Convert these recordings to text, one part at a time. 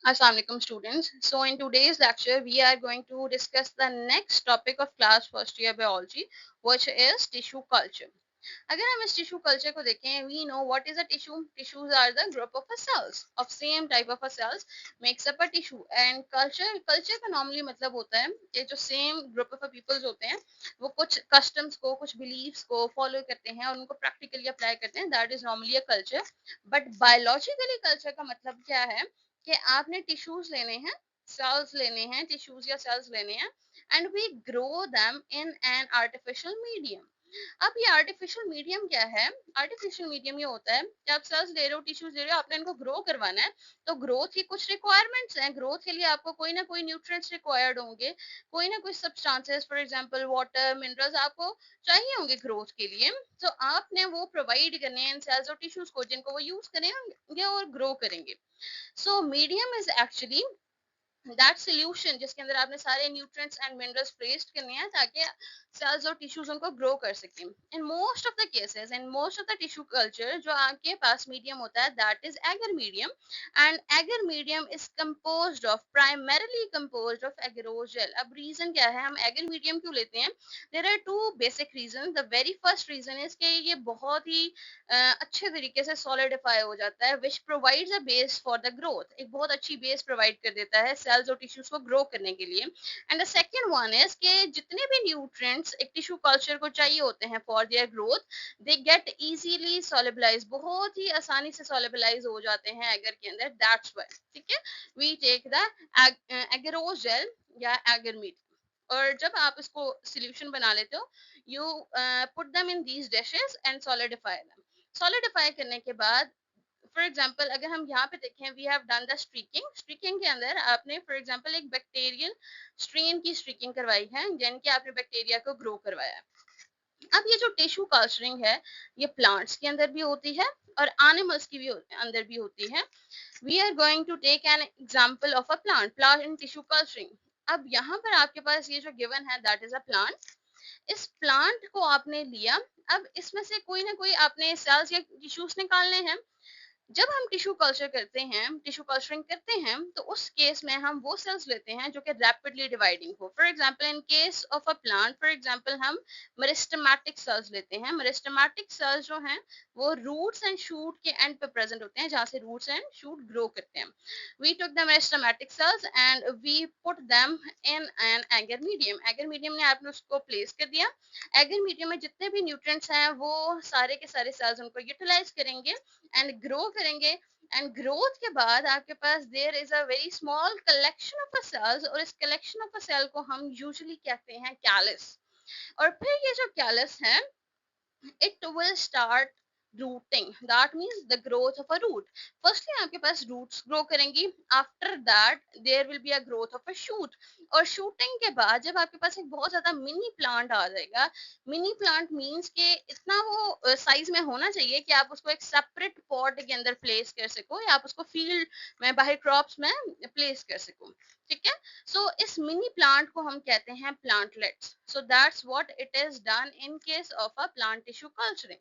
Assalamualaikum students. So in today's lecture, we are going to discuss the next topic of class first year biology, which is tissue culture. अगर हम इस tissue culture को देखें, we know what is a tissue. Tissues are the group of a cells of same type of a cells makes up a tissue. And culture का normally मतलब होता है कि जो same group of a peoples होते हैं वो कुछ customs को, कुछ beliefs को follow करते हैं और उनको practically apply करते हैं. That is normally a culture. But biologically culture का मतलब क्या है कि आपने टिश्यूज लेने हैं, सेल्स लेने हैं, टिश्यूज या सेल्स लेने हैं and we grow them in an artificial medium. अब ये आर्टिफिशियल मीडियम क्या है? आर्टिफिशियल मीडियम ये होता है कि आप सेल्स ले रहे हो, टिश्यूज ले रहे हो, आपने इनको ग्रो करवाना है. तो ग्रोथ की कुछ रिक्वायरमेंट्स हैं. ग्रोथ के लिए आपको कोई ना कोई न्यूट्रिएंट्स रिक्वायर्ड होंगे, कोई ना कोई substances, for example water, minerals आपको चाहिए होंगे ग्रोथ के लिए. तो आपने वो प्रोवाइड करने हैं सेल्स और टिश्यूज को, जिनको वो यूज करेंगे और ग्रो करेंगे. So medium is actually that solution जिसके अंदर आपने सारे न्यूट्रिएंट्स एंड मिनरल्स प्लेस्ड करने हैं ताकि सेल्स और टिश्यूज उनको ग्रो कर सकें. In most of the cases, in most of the tissue culture जो आपके पास मीडियम होता है that is agar medium. And agar medium is composed of, primarily composed of agarose. अब रीजन क्या है हम एगर मीडियम क्यों लेते हैं? There are two basic reason. The very first reason is कि ये बहुत ही अच्छे तरीके से सॉलिडिफाई हो जाता है, which provides a base for the growth. एक बहुत अच्छी बेस प्रोवाइड कर देता है सेल्स और टिश्यूज को ग्रो करने के लिए. And the second one is कि जितने भी न्यूट्रिएंट्स एक टिश्यू कल्चर को चाहिए होते हैं for their growth, they get easily solubilize, बहुत ही आसानी से सॉलिबलाइज हो जाते हैं एगर के अंदर. दैट्स व्हाई, ठीक है, वी टेक द एगरोजेल या एगर मीट. और जब आप इसको सोल्यूशन बना लेते हो, you put them in these dishes and solidify them. Solidify करने के बाद, फॉर एग्जाम्पल अगर हम यहाँ पे देखें, we have done the streaking. Streaking के अंदर आपने फॉर एग्जाम्पल एक बैक्टीरियल स्ट्रेन की स्ट्रीकिंग करवाई है, यानी कि आपने बैक्टीरिया को ग्रो करवाया है. अब ये जो टिश्यू कल्चरिंग है, ये प्लांट्स के अंदर भी होती है और एनिमल्स की भी अंदर भी होती है. We are going to take an example of a plant in tissue culturing. अब यहाँ पर आपके पास ये जो गिवन है दैट इज अ प्लांट. इस प्लांट को आपने लिया. अब इसमें से कोई ना कोई आपने सेल्स या टिश्यूज निकालने हैं. जब हम टिश्यू कल्चर करते हैं, टिश्यू कल्चरिंग करते हैं, तो उस केस में हम वो सेल्स लेते हैं जो कि रैपिडली डिवाइडिंग हो. For example in case of a plant, for example हम मेरिस्टेमेटिक सेल्स लेते हैं. मेरिस्टेमेटिक सेल्स जो हैं वो रूट्स एंड शूट के एंड पे प्रेजेंट होते हैं, जहाँ से रूट्स एंड शूट ग्रो करते हैं. We took the meristematic cells and we put them in an agar medium. Agar medium ने आपने उसको प्लेस कर दिया. एगर मीडियम में जितने भी न्यूट्रिएंट्स हैं वो सारे के सारे सेल्स उनको यूटिलाइज करेंगे एंड ग्रो करेंगे. एंड ग्रोथ के बाद आपके पास there is a very small collection of a cells, और इस कलेक्शन ऑफ अ सेल को हम यूजुअली कहते हैं कैलस. और फिर ये जो कैलस है, it will start rooting. That means the growth of a root. Firstly आपके पास roots grow करेंगी. After that there will be a growth of a shoot. और shooting के बाद जब आपके पास एक बहुत ज्यादा मिनी प्लांट आ जाएगा, मिनी प्लांट मीन्स कि इतना वो साइज में होना चाहिए कि आप उसको एक सेपरेट पॉट के अंदर प्लेस कर सको, या आप उसको फील्ड में बाहर क्रॉप्स में प्लेस कर सको. ठीक है. सो इस मिनी प्लांट को हम कहते हैं plantlets. So that's what it is done in case of a plant tissue culturing.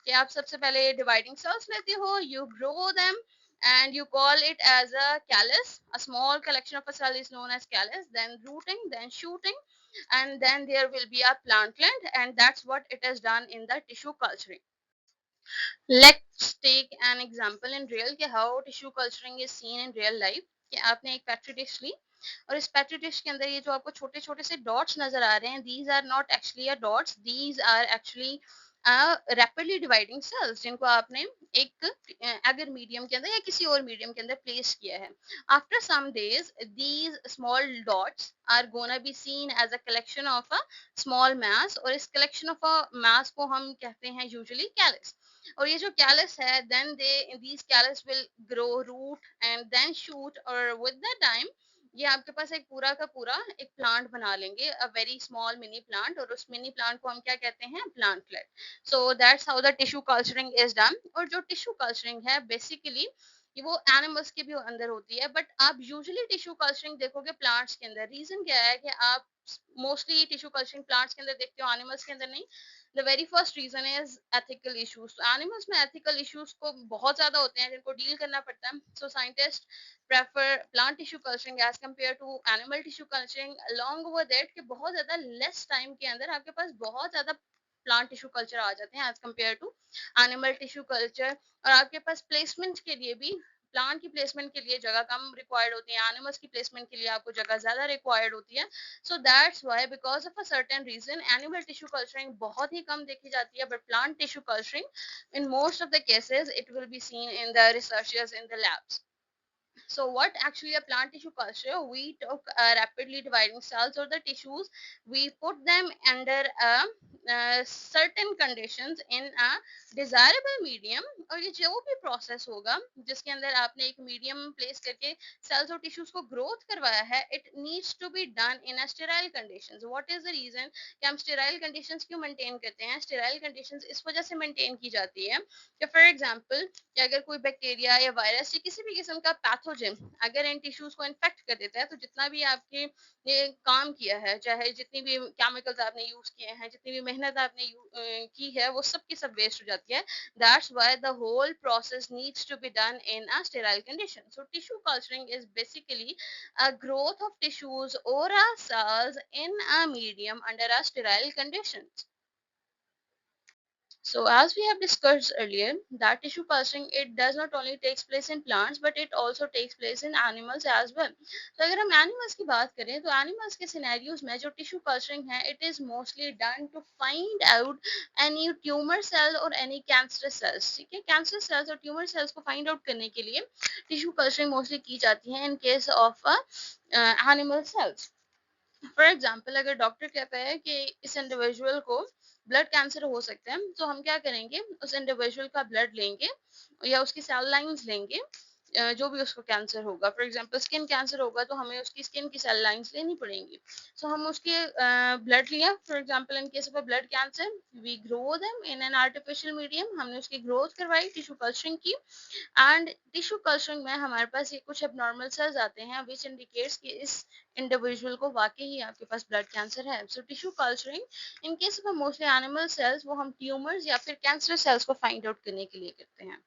कि आप सबसे पहले डिवाइडिंग सेल्स लेते हो, you grow them and you call it as a callus. A small collection of a cell is known as callus. Then rooting, then shooting, and then there will be a plantlet, and that's what it is done in the tissue culturing. Let's take an example in real कि how tissue culturing is seen in real life. कि आपने एक petri dish ली और इस petri dish के अंदर ये जो आपको छोटे छोटे से डॉट्स नजर आ रहे हैं, these are not actually a dots, these are actually rapidly dividing cells जिनको आपने एक अगर मीडियम के अंदर या किसी और मीडियम के अंदर प्लेस किया है. After some days these small dots are gonna be seen as a collection of a small mass, और इस collection of a mass को हम कहते हैं usually callus. और ये जो कैलस है, then these callus will grow root and then shoot, और विद द टाइम ये आपके पास एक पूरा का पूरा एक प्लांट बना लेंगे, अ वेरी स्मॉल मिनी प्लांट, और उस मिनी प्लांट को हम क्या कहते हैं? Plantlet. So that's how the tissue culturing is done. और जो टिश्यू कल्चरिंग है बेसिकली कि वो एनिमल्स के भी अंदर होती है, बट आप यूजुअली टिश्यू कल्चरिंग देखोगे प्लांट्स के अंदर। रीजन क्या है कि आप मोस्टली टिश्यू कल्चरिंग प्लांट्स के अंदर देखते हो, एनिमल्स के अंदर नहीं। The very first reason is ethical issues. तो एनिमल्स में एथिकल इश्यूज को बहुत ज्यादा होते हैं जिनको डील करना पड़ता है। So scientist prefer plant tissue culturing as compare to animal tissue culturing, along with that कि बहुत ज्यादा लेस टाइम के अंदर आपके पास बहुत ज्यादा प्लांट टिश्यू कल्चर आ जाते हैं as compare to animal tissue culture. और आपके पास प्लेसमेंट के लिए भी, प्लांट की प्लेसमेंट के लिए जगह कम रिक्वायर्ड होती है, एनिमल्स की प्लेसमेंट के लिए आपको जगह ज्यादा रिक्वायर्ड होती है। So that's why because of a certain reason animal tissue culturing बहुत ही कम देखी जाती है, but plant tissue culturing in most of the cases it will be seen in the researchers in the labs. So what actually a plant tissue culture? We took rapidly dividing cells or the tissues, we put them under certain conditions in a desirable medium. और ये जो भी process होगा जिसके अंदर आपने एक medium place करके cells और tissues को growth करवाया है, it needs to be done in a sterile conditions. What is the reason कि हम sterile conditions क्यों maintain करते हैं? Sterile conditions इस वजह से maintain की जाती है कि for example कि अगर कोई बैक्टीरिया या वायरस या किसी भी किस्म का पैथोजन अगर इन टिश्यूज को इन्फेक्ट कर देता है, तो जितना भी आपके ये काम किया है, चाहे जितनी भी केमिकल्स आपने यूज किए हैं, जितनी भी मेहनत आपने की है, वो सब की सब वेस्ट हो जाती है. That's why the whole process needs to be done in a sterile condition. So tissue culturing is basically a growth of tissues or a cells in a medium under a sterile conditions. So as we have discussed earlier, that tissue culturing it does not only takes place in plants but it also takes place in animals as well. तो अगर हम animals की बात करें तो animals के scenarios में जो tissue culturing है, it is mostly done to find out any tumor cell or any cancerous cells. ठीक है, cancerous cells और tumor cells को find out करने के लिए tissue culturing mostly की जाती है in case of animal cells. For example अगर डॉक्टर कहता है कि इस इंडिविजुअल को ब्लड कैंसर हो सकता है, तो हम क्या करेंगे, उस इंडिविजुअल का ब्लड लेंगे या उसकी सेल लाइंस लेंगे, जो भी उसको कैंसर होगा। फॉर एग्जांपल स्किन कैंसर होगा तो हमें उसकी स्किन की सेल लाइंस लेनी पड़ेंगी। सो हम उसके ब्लड लिया, for example in case of a blood cancer we grow them in an artificial medium, हमने उसकी ग्रोथ करवाई, टिश्यू कल्चरिंग की। एंड टिश्यू कल्चरिंग में हमारे पास ये कुछ एबनॉर्मल सेल्स आते हैं विच इंडिकेट्स कि इस इंडिविजुअल को वाकई ही आपके पास ब्लड कैंसर है। So tissue culturing in case of mostly animal cells वो हम ट्यूमर्स या फिर कैंसर सेल्स को फाइंड आउट करने के लिए करते हैं।